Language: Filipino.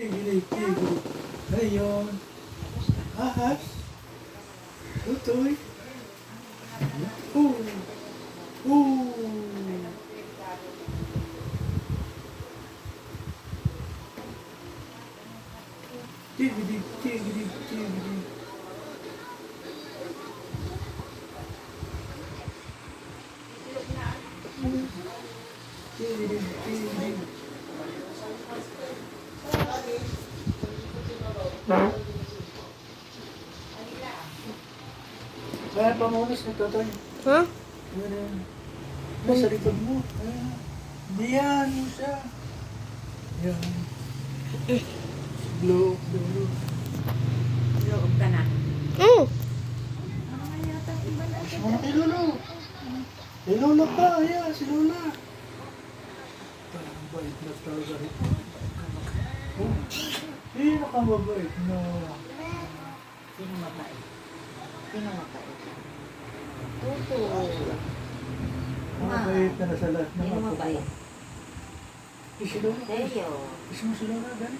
Tigri. Ngayon. Ahas. Tutoy. Oo. Oo. Tigri. Tigri. Kaya pamunos na Totoy. Ha? Ayan. Nasa likod mo. Ayan. Diyan mo siya. Yan. Blue. Loob ka na. Mm. Ano kay Lolo? Kay Lolo ka. Ayan, si Lola. Parang bait na talaga rin. Oh. Nakamabait na. Sino mabait? Sino mabait? Tuto. Mabait na sa lahat ng Sino mga mabait? Si Lola. Teo. Gusto mo si Lola, gani?